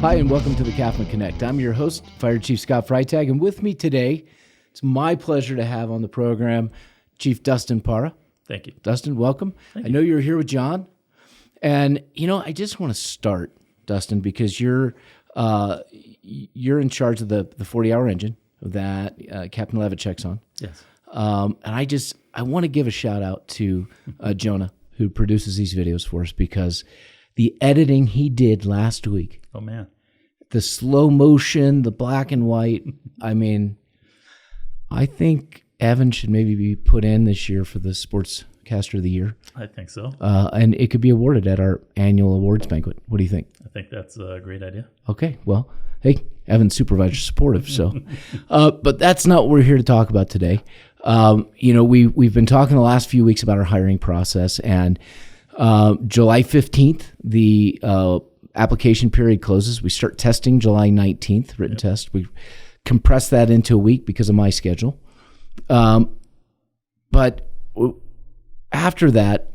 Hi, and welcome to the CAFMA Connect. I'm your host, Fire Chief Scott Freitag, and with me today, it's my pleasure to have on the program Chief Dustin Parra. Thank you. Dustin, welcome. I know you're here with John, and I just want to start, Dustin, because you're in charge of the 40-hour engine that Captain Levitt checks on. Yes. And I want to give a shout out to Jonah, who produces these videos for us, because the editing he did last week. Oh, man. The slow motion, the black and white. I mean, I think Evan should maybe be put in this year for the Sportscaster of the Year. I think so. And it could be awarded at our annual awards banquet. What do you think? I think that's a great idea. Okay. Well, hey, Evan's supervisor supportive, so. But that's not what we're here to talk about today. We've been talking the last few weeks about our hiring process, and July 15th, the application period closes. We start testing July 19th, written test. We compress that into a week because of my schedule. But after that,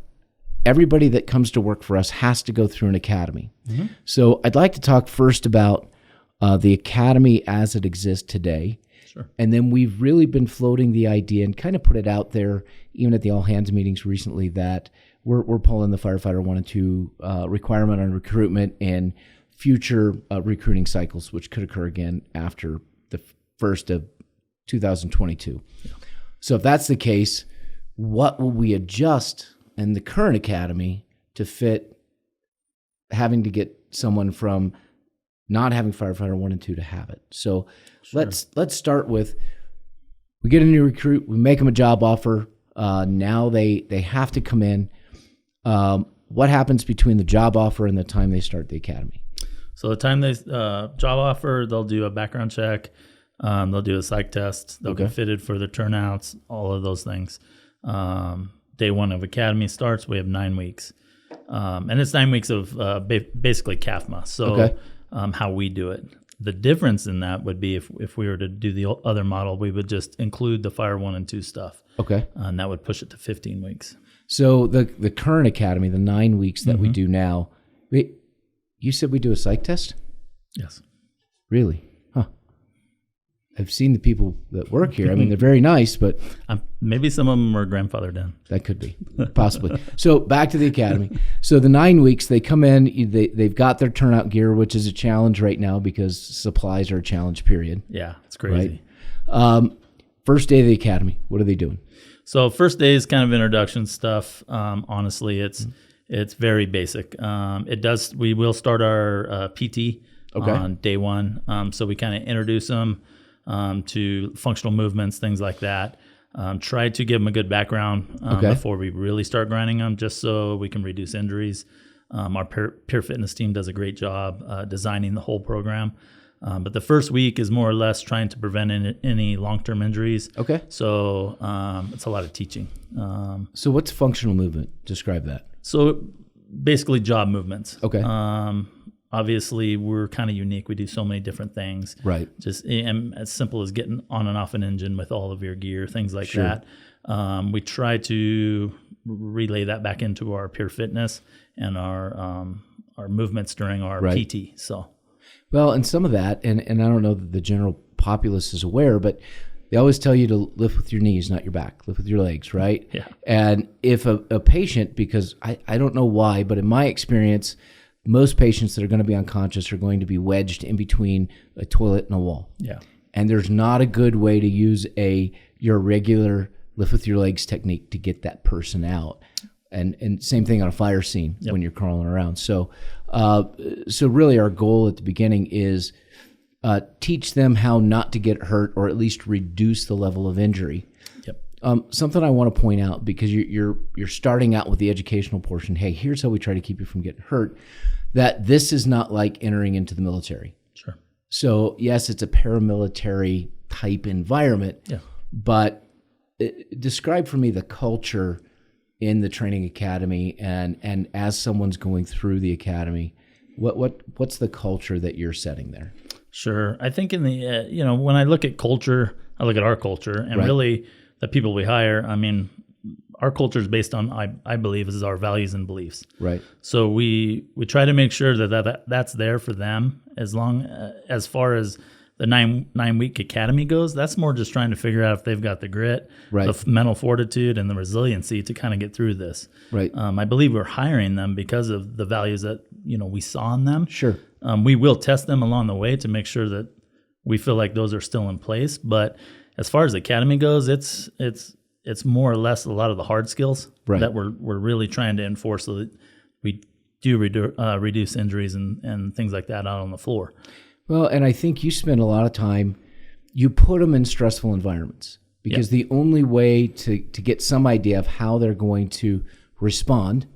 everybody that comes to work for us has to go through an academy. Mm-hmm. So I'd like to talk first about the academy as it exists today. Sure. And then we've really been floating the idea and kind of put it out there, even at the all hands meetings recently, that we're pulling the Firefighter 1 and 2 requirement on recruitment in future recruiting cycles, which could occur again after the first of 2022. Yeah. So if that's the case, what will we adjust in the current academy to fit having to get someone from not having Firefighter 1 and 2 to have it? So sure. Let's start with, we get a new recruit, we make them a job offer. Now they have to come in. What happens between the job offer and the time they start the academy? So the time they job offer, they'll do a background check. They'll do a psych test. They'll get fitted for their turnouts, all of those things. Day one of academy starts. We have 9 weeks. And it's 9 weeks of basically CAFMA. So how we do it. The difference in that would be if we were to do the other model, we would just include the Fire 1 and 2 stuff. Okay. And that would push it to 15 weeks. So the current academy, the 9 weeks that we do now, you said we do a psych test? Yes. Really? Huh. I've seen the people that work here. I mean, they're very nice, but... maybe some of them are grandfathered in. That could be, possibly. So back to the academy. So the 9 weeks, they come in, they've got their turnout gear, which is a challenge right now because supplies are a challenge, period. Yeah, it's crazy. Right? First day of the academy, what are they doing? So first day is kind of introduction stuff. Honestly, it's very basic. We will start our PT on day one. So we kind of introduce them to functional movements, things like that. Try to give them a good background before we really start grinding them, just so we can reduce injuries. Our peer fitness team does a great job designing the whole program. But the first week is more or less trying to prevent any long-term injuries. Okay. So it's a lot of teaching. So what's functional movement? Describe that. So basically job movements. Okay. Obviously, we're kind of unique. We do so many different things. Right. Just as simple as getting on and off an engine with all of your gear, things like that. We try to relay that back into our peer fitness and our movements during our PT. So. Well, and some of that, and I don't know that the general populace is aware, but they always tell you to lift with your knees, not your back. Lift with your legs, right? Yeah. And if a patient, because I don't know why, but in my experience, most patients that are going to be unconscious are going to be wedged in between a toilet and a wall. Yeah. And there's not a good way to use your regular lift with your legs technique to get that person out. And same thing on a fire scene when you're crawling around. So really our goal at the beginning is teach them how not to get hurt, or at least reduce the level of injury. Yep. Something I want to point out, because you're starting out with the educational portion. Hey, here's how we try to keep you from getting hurt. That this is not like entering into the military. Sure. So yes, it's a paramilitary type environment. Yeah. But describe for me the culture in the training academy, and as someone's going through the academy, what's the culture that you're setting there? Sure. I think in the when I look at culture, I look at our culture, and really the people we hire. I mean, our culture is based on, I believe, is our values and beliefs. Right. So we try to make sure that's there for them. As far as the 9-week academy goes, that's more just trying to figure out if they've got the grit, right. the mental fortitude, and the resiliency to kind of get through this. Right. I believe we're hiring them because of the values that we saw in them. Sure. We will test them along the way to make sure that we feel like those are still in place. But as far as the academy goes, it's more or less a lot of the hard skills that we're really trying to enforce so that we do reduce injuries and things like that out on the floor. Well, and I think you spend a lot of time, you put them in stressful environments because the only way to get some idea of how they're going to respond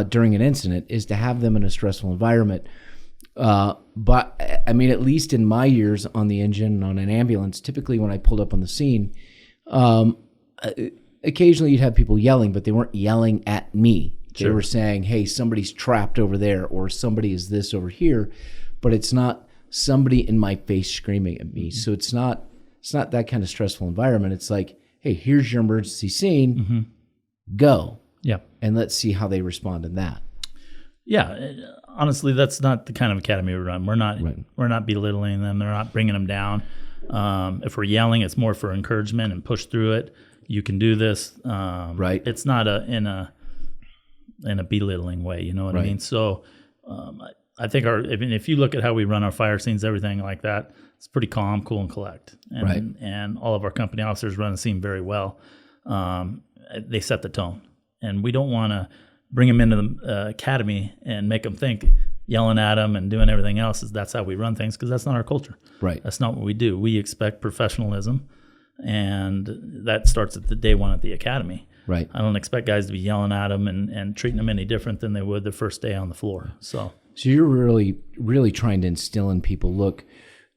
during an incident is to have them in a stressful environment. But I mean, at least in my years on the engine and on an ambulance, typically when I pulled up on the scene, occasionally you'd have people yelling, but they weren't yelling at me. They were saying, hey, somebody's trapped over there or somebody is this over here, but it's not somebody in my face screaming at me. So it's not that kind of stressful environment. It's like, hey, here's your emergency scene, go. Yeah. And let's see how they respond in that. Yeah. Honestly, that's not the kind of academy we run. We're not belittling them. They're not bringing them down. If we're yelling, it's more for encouragement and push through it. You can do this. It's not in a belittling way. You know what I mean? So I think if you look at how we run our fire scenes, everything like that, it's pretty calm, cool, and collect. And all of our company officers run the scene very well. They set the tone, and we don't want to bring them into the academy and make them think yelling at them and doing everything else that's how we run things, because that's not our culture. Right. That's not what we do. We expect professionalism, and that starts at the day one at the academy. Right. I don't expect guys to be yelling at them and treating them any different than they would the first day on the floor. So you're really, really trying to instill in people, look,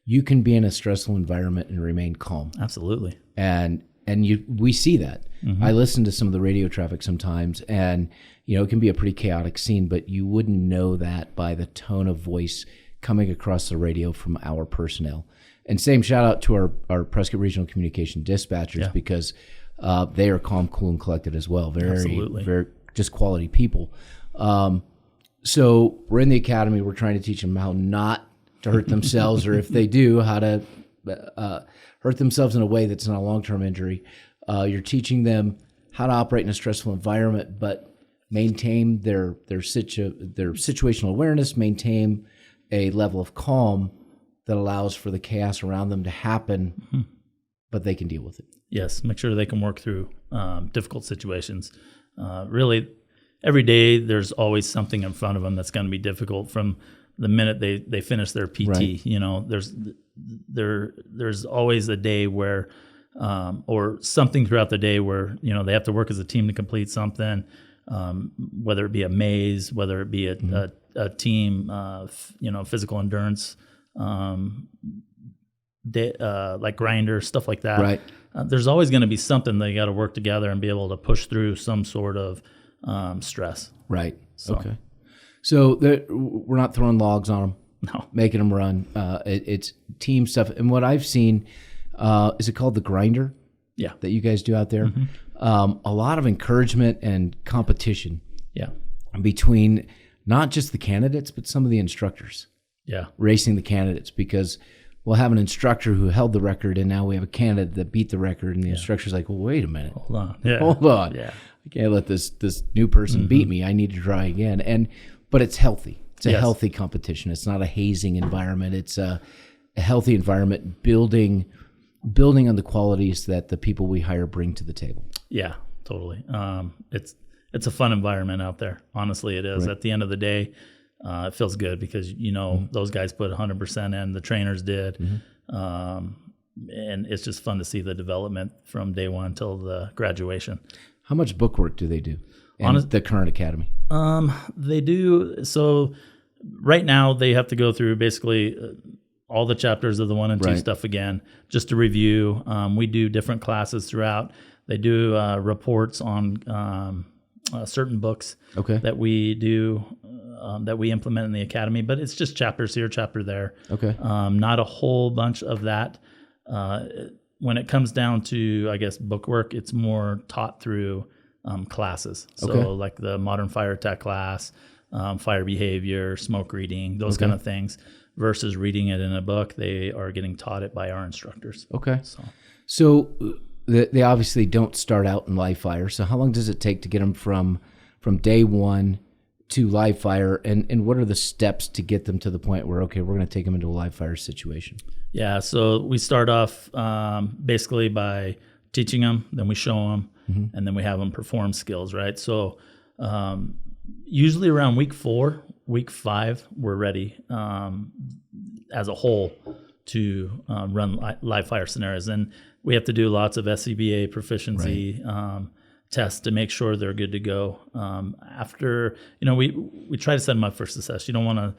you can be in a stressful environment and remain calm. Absolutely. And we see that. I listen to some of the radio traffic sometimes, and it can be a pretty chaotic scene, but you wouldn't know that by the tone of voice coming across the radio from our personnel. And same shout out to our Prescott Regional Communication dispatchers, because they are calm, cool, and collected as well. Very just quality people. So we're in the academy. We're trying to teach them how not to hurt themselves, or if they do, how to hurt themselves in a way that's not a long-term injury. You're teaching them how to operate in a stressful environment, but maintain their situational awareness, maintain a level of calm that allows for the chaos around them to happen, but they can deal with it. Yes, make sure they can work through difficult situations. Really, every day there's always something in front of them that's going to be difficult from the minute they finish their PT. Right. There's always a day where, or something throughout the day where they have to work as a team to complete something. Whether it be a maze, whether it be a team, physical endurance, like grinder, stuff like that. Right. There's always going to be something they got to work together and be able to push through some sort of stress. Right. Okay. So we're not throwing logs on them. No. Making them run. It's team stuff. And what I've seen, is it called the grinder? Yeah. That you guys do out there? A lot of encouragement and competition. Yeah. Between not just the candidates, but some of the instructors. Yeah. Racing the candidates, because we'll have an instructor who held the record, and now we have a candidate that beat the record, and the instructor's like, well, wait a minute. Hold on. Yeah. Hold on. Yeah. I can't let this new person beat me. I need to try again. But it's healthy. It's a healthy competition. It's not a hazing environment. It's a healthy environment, building on the qualities that the people we hire bring to the table. Yeah, totally. It's a fun environment out there. Honestly, it is. Right. At the end of the day, it feels good because those guys put 100% in. The trainers did, and it's just fun to see the development from day one till the graduation. How much book work do they do in the current academy? They do. So right now they have to go through basically all the chapters of the 1 and 2 stuff again, just to review. We do different classes throughout. They do reports on certain books that we do, that we implement in the academy, but it's just chapters here, chapter there. Okay. Not a whole bunch of that. When it comes down to, I guess, book work, it's more taught through classes. So like the modern fire tech class, fire behavior, smoke reading, those kind of things, versus reading it in a book. They are getting taught it by our instructors. Okay. So they obviously don't start out in live fire. So how long does it take to get them from day one to live fire, and what are the steps to get them to the point where, okay, we're going to take them into a live fire situation? Yeah, so we start off basically by teaching them, then we show them, and then we have them perform skills, right? So usually around week 4, week 5, we're ready as a whole to run live fire scenarios. And we have to do lots of SCBA proficiency tests to make sure they're good to go. After, we try to set them up for success. You don't want to,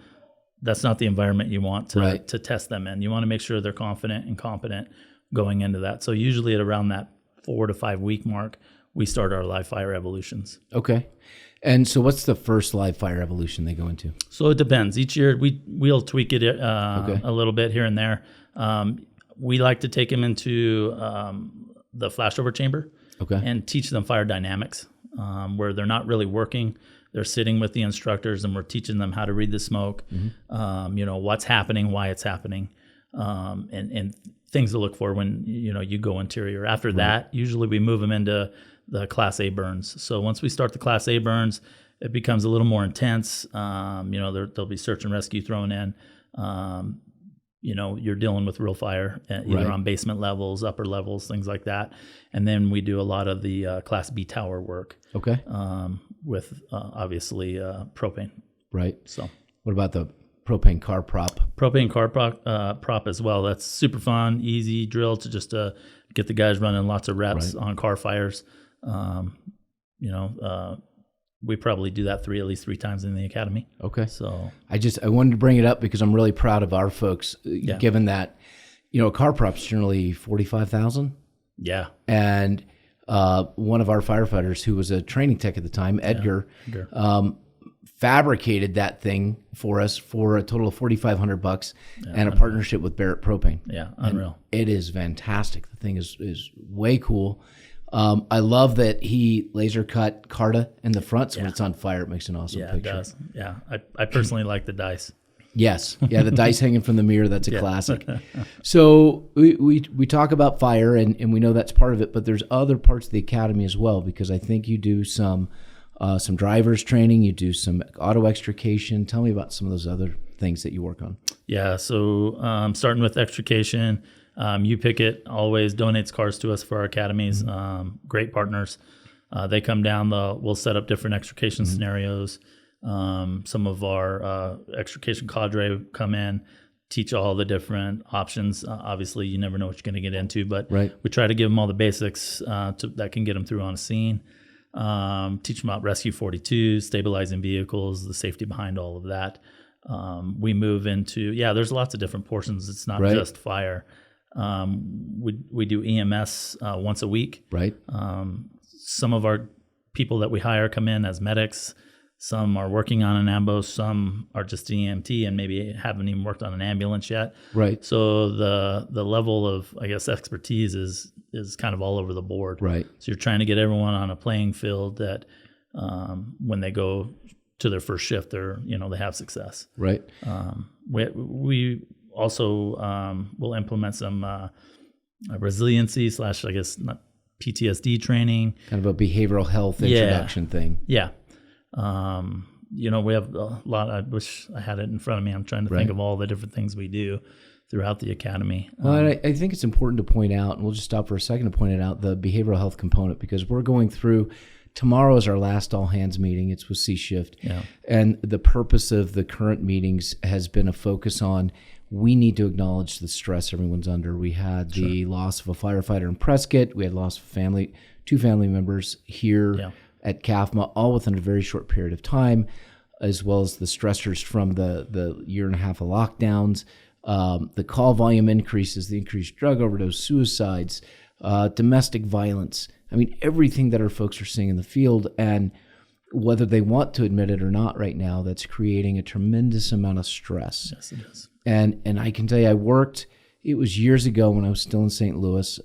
that's not the environment you want to test them in. You want to make sure they're confident and competent going into that. So usually at around that 4 to 5 week mark, we start our live fire evolutions. Okay. And so what's the first live fire evolution they go into? So it depends. Each year we'll tweak it a little bit here and there. We like to take them into the flashover chamber and teach them fire dynamics, where they're not really working. They're sitting with the instructors, and we're teaching them how to read the smoke, what's happening, why it's happening, and things to look for when you go interior. After that, usually we move them into the Class A burns. So once we start the Class A burns, it becomes a little more intense. There'll be search and rescue thrown in. You're dealing with real fire, either on basement levels, upper levels, things like that. And then we do a lot of the Class B tower work. Okay. With obviously propane. Right. So what about the propane car prop? Propane car prop as well. That's super fun, easy drill to just get the guys running lots of reps on car fires. We probably do that at least three times in the academy. Okay. So I wanted to bring it up because I'm really proud of our folks, given that, a car prop's generally $45,000. Yeah. And one of our firefighters who was a training tech at the time, Edgar, fabricated that thing for us for a total of $4,500 and a partnership with Barrett Propane. Yeah, unreal. And it is fantastic. The thing is way cool. I love that he laser cut Carta in the front, so when it's on fire, it makes an awesome picture. Yeah, it does. Yeah, I personally like the dice. Yes, yeah, the dice hanging from the mirror, that's a classic. So we talk about fire, and we know that's part of it, but there's other parts of the academy as well, because I think you do some driver's training, you do some auto extrication. Tell me about some of those other things that you work on. Yeah, so starting with extrication, You Pick It always donates cars to us for our academies. Great partners. They come down, we'll set up different extrication scenarios. Some of our extrication cadre come in, teach all the different options. Obviously, you never know what you're going to get into, but we try to give them all the basics that can get them through on a scene. Teach them about Rescue 42, stabilizing vehicles, the safety behind all of that. We move into, there's lots of different portions. It's not just fire. We do EMS once a week. Right. Some of our people that we hire come in as medics. Some are working on an ambo. Some are just EMT and maybe haven't even worked on an ambulance yet. Right. So the level of, I guess, expertise is kind of all over the board. Right. So you're trying to get everyone on a playing field that when they go to their first shift, they have success. Right. We also will implement some resiliency / I guess not PTSD training. Kind of a behavioral health introduction thing. Yeah. We have a lot. I wish I had it in front of me. I'm trying to think of all the different things we do throughout the academy. Well, I think it's important to point out, and we'll just stop for a second to point it out, the behavioral health component, because we're going through. Tomorrow is our last all hands meeting. It's with C Shift. Yeah. And the purpose of the current meetings has been a focus on, we need to acknowledge the stress everyone's under. We had the loss of a firefighter in Prescott. We had loss of two family members here at CAFMA, all within a very short period of time, as well as the stressors from the year and a half of lockdowns, the call volume increases, the increased drug overdose, suicides, domestic violence. I mean, everything that our folks are seeing in the field, and whether they want to admit it or not right now, that's creating a tremendous amount of stress. Yes, it is. And I can tell you, it was years ago when I was still in St. Louis.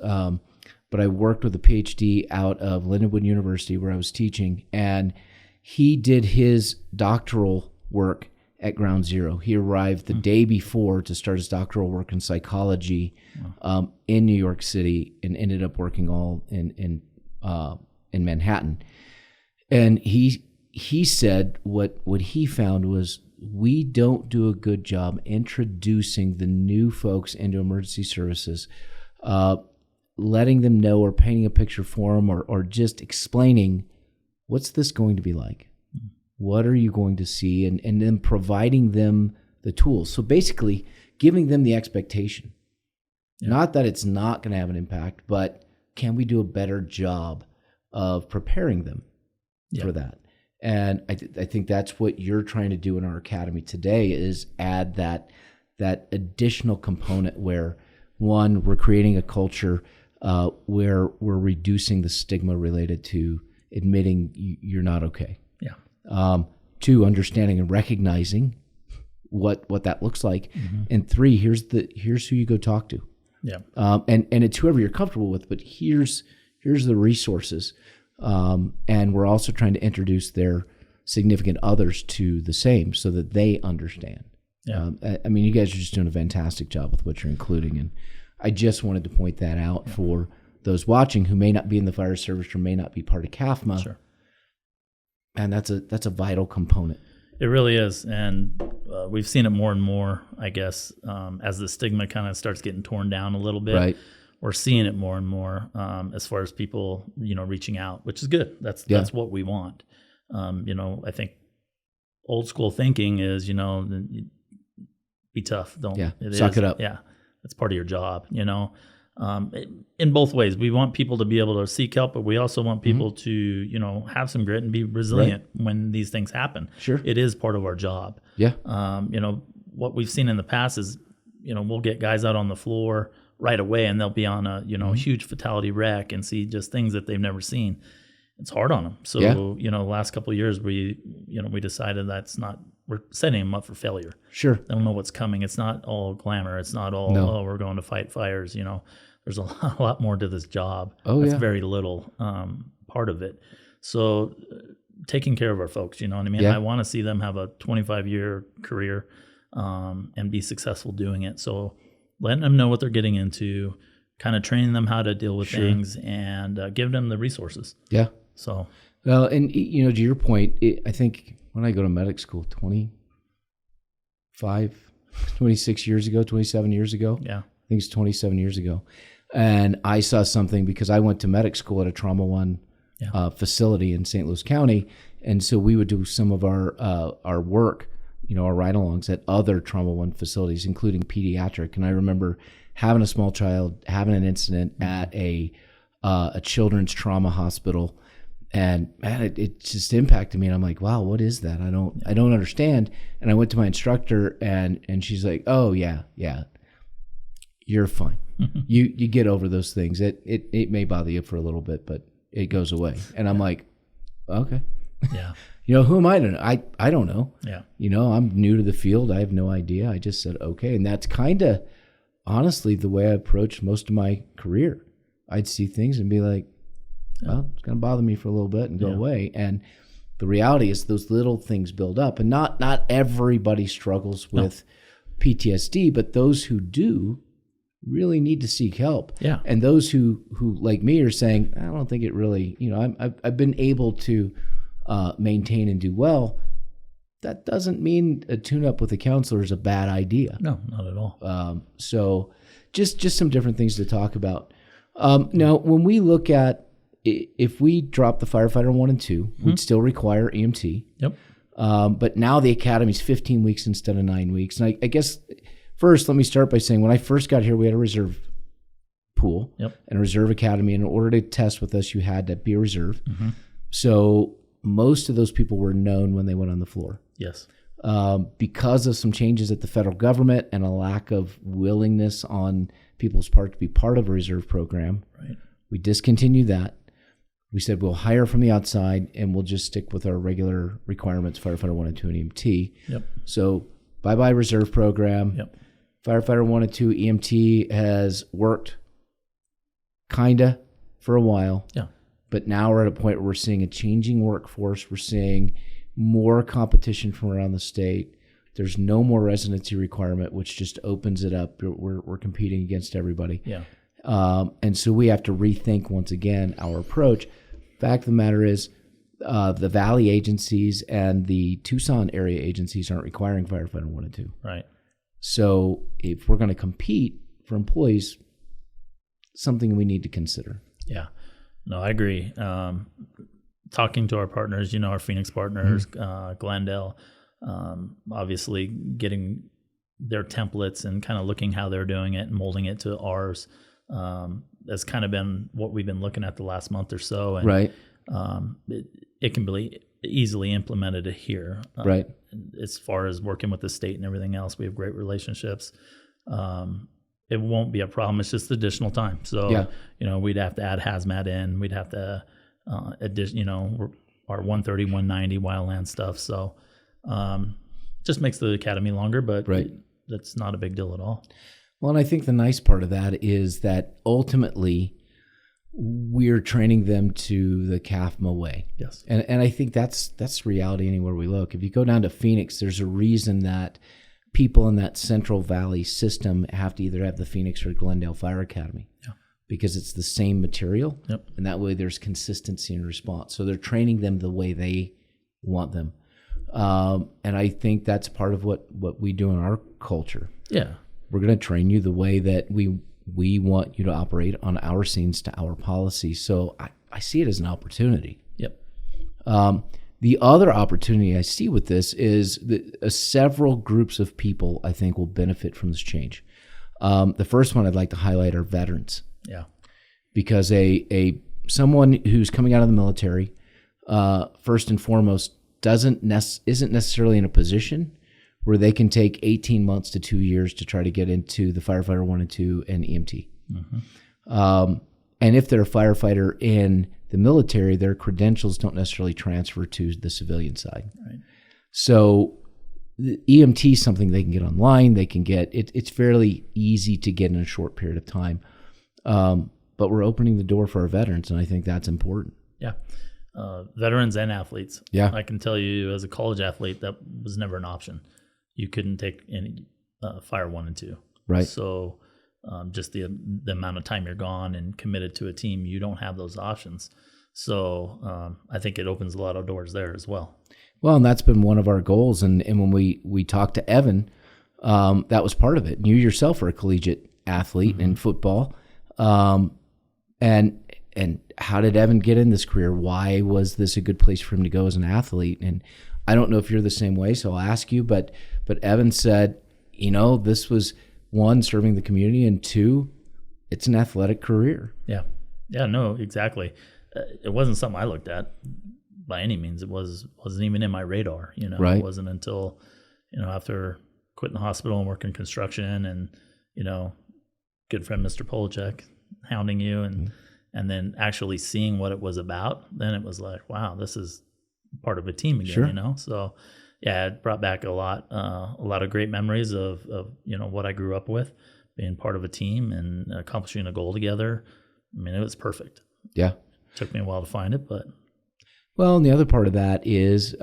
but I worked with a PhD out of Lindenwood University where I was teaching, and he did his doctoral work at Ground Zero. He arrived the day before to start his doctoral work in psychology in New York City, and ended up working all in Manhattan. And he said what he found was, we don't do a good job introducing the new folks into emergency services, letting them know or painting a picture for them, or just explaining, what's this going to be like? What are you going to see? And then providing them the tools. So basically giving them the expectation. Yeah. Not that it's not going to have an impact, but can we do a better job of preparing them for that? And I think that's what you're trying to do in our academy today, is add that additional component where, one, we're creating a culture where we're reducing the stigma related to admitting you're not okay. Yeah. 2, understanding and recognizing what that looks like. And 3, here's who you go talk to. Yeah. And it's whoever you're comfortable with, but here's the resources. And we're also trying to introduce their significant others to the same, so that they understand. Yeah. I mean, you guys are just doing a fantastic job with what you're including, and I just wanted to point that out for those watching who may not be in the fire service or may not be part of CAFMA. Sure. And that's a vital component. It really is, and we've seen it more and more, I guess, as the stigma kind of starts getting torn down a little bit. Right. We're seeing it more and more as far as people, reaching out, which is good. That's what we want. I think old school thinking is, be tough. Suck it up. Yeah, that's part of your job. In both ways, we want people to be able to seek help, but we also want people to, have some grit and be resilient when these things happen. Sure, it is part of our job. Yeah. What we've seen in the past is, we'll get guys out on the floor right away, and they'll be on a huge fatality wreck and see just things that they've never seen. It's hard on them. So the last couple of years we decided we're setting them up for failure. Sure, they don't know what's coming. It's not all glamour. It's not all we're going to fight fires. There's a lot more to this job. That's very little part of it. So taking care of our folks, you know what I mean? Yeah. I want to see them have a 25-year career and be successful doing it. So letting them know what they're getting into, kind of training them how to deal with things, and giving them the resources. Yeah. So, well, and to your point, I think when I go to medic school, 26 years ago, 27 years ago. Yeah. I think it's 27 years ago. And I saw something because I went to medic school at a Trauma One facility in St. Louis County. And so we would do some of our work, our ride-alongs at other Trauma One facilities, including pediatric. And I remember having a small child, having an incident at a children's trauma hospital, and man, it just impacted me. And I'm like, wow, what is that? I don't understand. And I went to my instructor, and she's like, oh yeah, you're fine. You get over those things. It may bother you for a little bit, but it goes away. And I'm like, okay. Yeah. Who am I to know? I don't know. Yeah. I'm new to the field. I have no idea. I just said, okay. And that's kind of honestly the way I approached most of my career. I'd see things and be like, well, it's going to bother me for a little bit and go away. And the reality is those little things build up, and not everybody struggles with PTSD, but those who do really need to seek help. Yeah. And those who like me are saying, I don't think it really, I've been able to maintain and do well. That doesn't mean a tune-up with a counselor is a bad idea. No, not at all. So just some different things to talk about. Now, when we look at, if we drop the Firefighter 1 and 2, we'd still require EMT. Yep. But now the academy's 15 weeks instead of 9 weeks. And I guess first, let me start by saying when I first got here, we had a reserve pool and a reserve academy. And in order to test with us, you had to be a reserve. Mm-hmm. So most of those people were known when they went on the floor. Yes. Because of some changes at the federal government and a lack of willingness on people's part to be part of a reserve program, we discontinued that. We said we'll hire from the outside and we'll just stick with our regular requirements, Firefighter 1 and 2 and EMT. Yep. So bye-bye reserve program. Yep. Firefighter 1 and 2 EMT has worked kinda for a while. Yeah. But now we're at a point where we're seeing a changing workforce. We're seeing more competition from around the state. There's no more residency requirement, which just opens it up. We're competing against everybody. Yeah. And so we have to rethink once again our approach. Fact of the matter is, the Valley agencies and the Tucson area agencies aren't requiring Firefighter 1 and 2. Right. So if we're going to compete for employees, something we need to consider. Yeah. No, I agree. Talking to our partners, our Phoenix partners, Glendale, obviously getting their templates and kind of looking how they're doing it and molding it to ours. That's kind of been what we've been looking at the last month or so. And, right. It can be easily implemented here. Right. As far as working with the state and everything else, we have great relationships. It won't be a problem. It's just additional time. So, we'd have to add hazmat in. We'd have to, our 130, 190 wildland stuff. So, just makes the academy longer, but that's not a big deal at all. Well, and I think the nice part of that is that ultimately we're training them to the CAFMA way. Yes. And I think that's reality anywhere we look. If you go down to Phoenix, there's a reason that people in that Central Valley system have to either have the Phoenix or Glendale Fire Academy. Yeah. Because it's the same material. Yep. And that way there's consistency in response. So they're training them the way they want them. And I think that's part of what we do in our culture. Yeah. We're going to train you the way that we want you to operate on our scenes to our policy. So I see it as an opportunity. Yep. The other opportunity I see with this is that several groups of people I think will benefit from this change. The first one I'd like to highlight are veterans. Yeah. Because someone who's coming out of the military, first and foremost, isn't necessarily in a position where they can take 18 months to 2 years to try to get into the Firefighter 1 and 2 and EMT. Mm-hmm. And if they're a firefighter in the military, their credentials don't necessarily transfer to the civilian side. Right. So the EMT is something they can get online. They can get it's fairly easy to get in a short period of time. But we're opening the door for our veterans, and I think that's important. Yeah. Veterans and athletes. Yeah. I can tell you as a college athlete, that was never an option. You couldn't take any Fire 1 and 2. Right. So just the amount of time you're gone and committed to a team, you don't have those options. So I think it opens a lot of doors there as well. Well, and that's been one of our goals. And when we talked to Evan, that was part of it. You yourself are a collegiate athlete in football. And how did Evan get in this career? Why was this a good place for him to go as an athlete? And I don't know if you're the same way, so I'll ask you, but Evan said, this was one, serving the community, and two, it's an athletic career. Yeah. Yeah, no, exactly. It wasn't something I looked at by any means. It wasn't even in my radar, Right. It wasn't until, after quitting the hospital and working construction and, good friend Mr. Polachek hounding you and then actually seeing what it was about, then it was like, wow, this is part of a team again, Sure. So yeah, it brought back a lot of great memories of what I grew up with, being part of a team and accomplishing a goal together. I mean, it was perfect. Yeah. Took me a while to find it, but. Well, and the other part of that is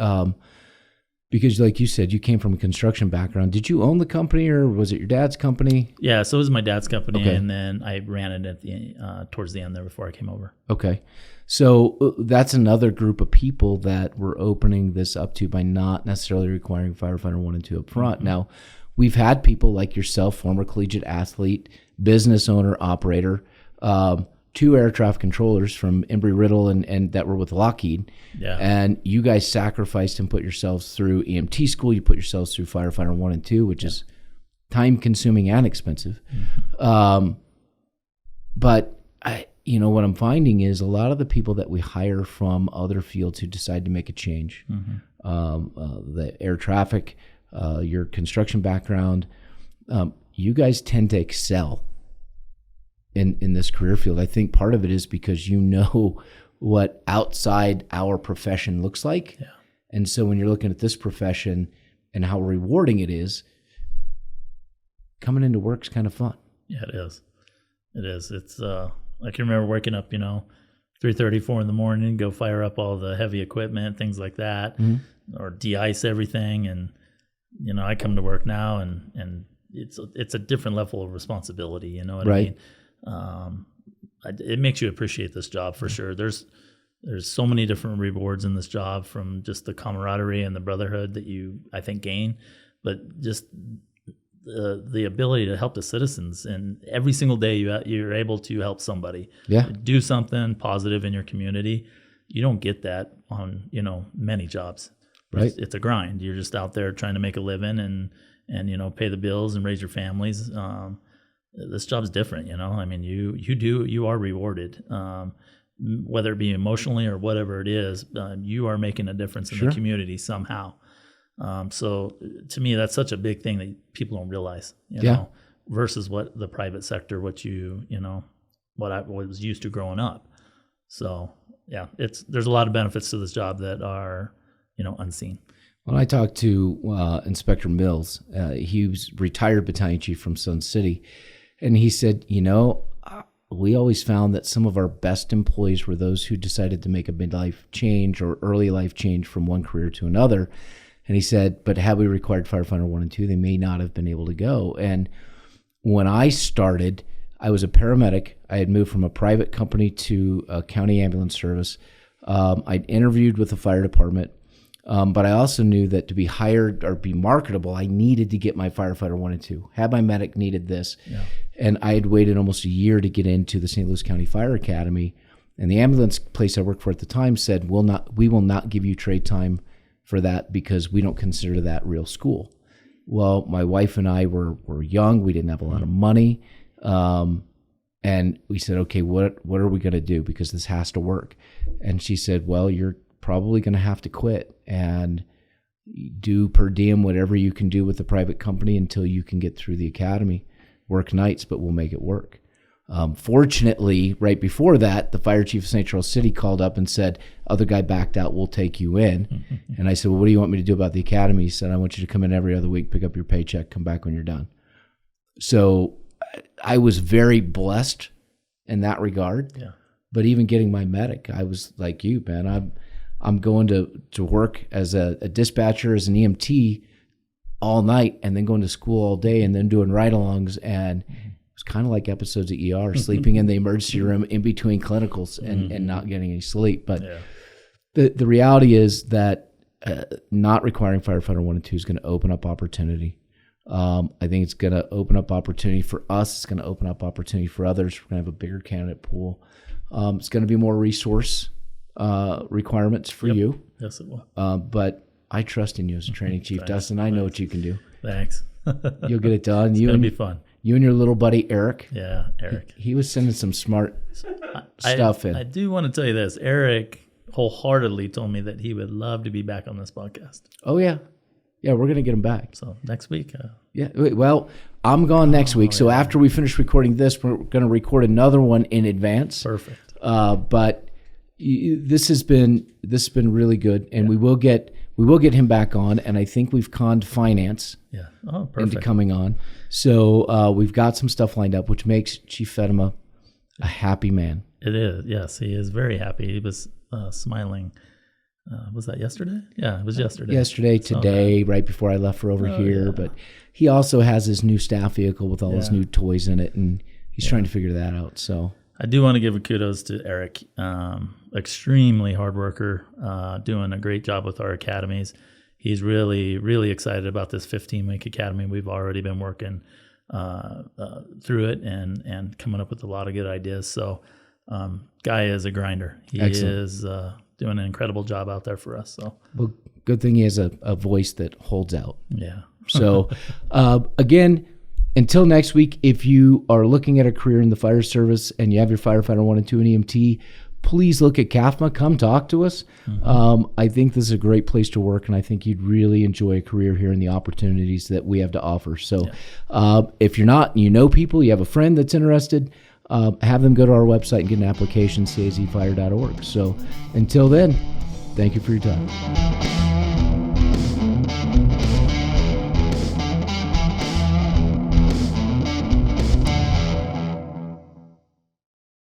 because, like you said, you came from a construction background. Did you own the company, or was it your dad's company? Yeah, so it was my dad's company, Okay. and then I ran it at the towards the end there before I came over. Okay. So that's another group of people that we're opening this up to by not necessarily requiring Firefighter 1 and 2 up front. Mm-hmm. Now, we've had people like yourself, former collegiate athlete, business owner, operator, 2 air traffic controllers from Embry-Riddle and that were with Lockheed. Yeah. And you guys sacrificed and put yourselves through EMT school. You put yourselves through Firefighter 1 and 2, which is time-consuming and expensive. Mm-hmm. But what I'm finding is a lot of the people that we hire from other fields who decide to make a change, the air traffic, your construction background, you guys tend to excel in this career field. I think part of it is because you know what outside our profession looks like. Yeah. And so when you're looking at this profession and how rewarding it is, coming into work's kind of fun. Yeah, it is. It is. It's I can remember waking up, 3:30, 4 in the morning, go fire up all the heavy equipment, things like that, or de-ice everything. And, I come to work now and it's a different level of responsibility. You know what I mean? It makes you appreciate this job for sure. There's so many different rewards in this job, from just the camaraderie and the brotherhood that you, I think, gain, but just the ability to help the citizens. And every single day you're able to help somebody do something positive in your community. You don't get that on, many jobs. Right. It's a grind. You're just out there trying to make a living and pay the bills and raise your families. This job's different, I mean, you are rewarded, whether it be emotionally or whatever it is. You are making a difference in the community somehow. So to me, that's such a big thing that people don't realize, versus what the private sector, what I was used to growing up. So yeah, there's a lot of benefits to this job that are, unseen. When I talked to Inspector Mills, he was retired battalion chief from Sun City, and he said, we always found that some of our best employees were those who decided to make a midlife change or early life change from one career to another. And he said, but had we required firefighter 1 and 2, they may not have been able to go. And when I started, I was a paramedic. I had moved from a private company to a county ambulance service. I'd interviewed with the fire department. But I also knew that to be hired or be marketable, I needed to get my firefighter 1 and 2. Had my medic needed this. Yeah. And I had waited almost a year to get into the St. Louis County Fire Academy. And the ambulance place I worked for at the time said, we will not give you trade time for that because we don't consider that real school. Well, my wife and I were young. We didn't have a lot of money. And we said, okay, what are we going to do? Because this has to work. And she said, well, you're probably going to have to quit and do per diem whatever you can do with the private company until you can get through the academy. Work nights, but we'll make it work. Fortunately, right before that, the fire chief of St. Charles City called up and said, other guy backed out, we'll take you in. And I said, well, what do you want me to do about the academy? He said, I want you to come in every other week, pick up your paycheck, come back when you're done. So I was very blessed in that regard. Yeah. But even getting my medic, I was like you, man, I'm going to work as a dispatcher, as an EMT all night, and then going to school all day, and then doing ride-alongs. And it was kind of like episodes of ER, sleeping in the emergency room in between clinicals and not getting any sleep. But the reality is that not requiring firefighter 1 and 2 is going to open up opportunity. I think it's going to open up opportunity for us. It's going to open up opportunity for others. We're going to have a bigger candidate pool. It's going to be more resource requirements for you. Yes, it will. But I trust in you as a training chief, Dustin. I know what you can do. Thanks. You'll get it done. It's going to be fun. You and your little buddy, Eric. Yeah, Eric. He was sending some smart stuff in. I do want to tell you this. Eric wholeheartedly told me that he would love to be back on this podcast. Oh, yeah. Yeah, we're going to get him back. So next week. Yeah. Well, I'm gone next week. So after we finish recording this, we're going to record another one in advance. Perfect. But this has been really good, and we will get him back on, and I think we've conned finance into coming on. So we've got some stuff lined up, which makes Chief Fedema a happy man. It is. Yes, he is very happy. He was smiling. Was that yesterday? Yeah, it was yesterday. Yesterday, today, right before I left for over here. Yeah. But he also has his new staff vehicle with all his new toys in it, and he's trying to figure that out. So I do want to give a kudos to Eric. Extremely hard worker, doing a great job with our academies. He's really, really excited about this 15-week academy. We've already been working through it and coming up with a lot of good ideas. So guy is a grinder. He is doing an incredible job out there for us. So, well, good thing he has a voice that holds out. Yeah. So again, until next week, if you are looking at a career in the fire service and you have your firefighter 1 and 2 in EMT, please look at CAFMA. Come talk to us. I think this is a great place to work, and I think you'd really enjoy a career here and the opportunities that we have to offer. So if you're not, and you know people, you have a friend that's interested, have them go to our website and get an application, cazfire.org. So until then, thank you for your time.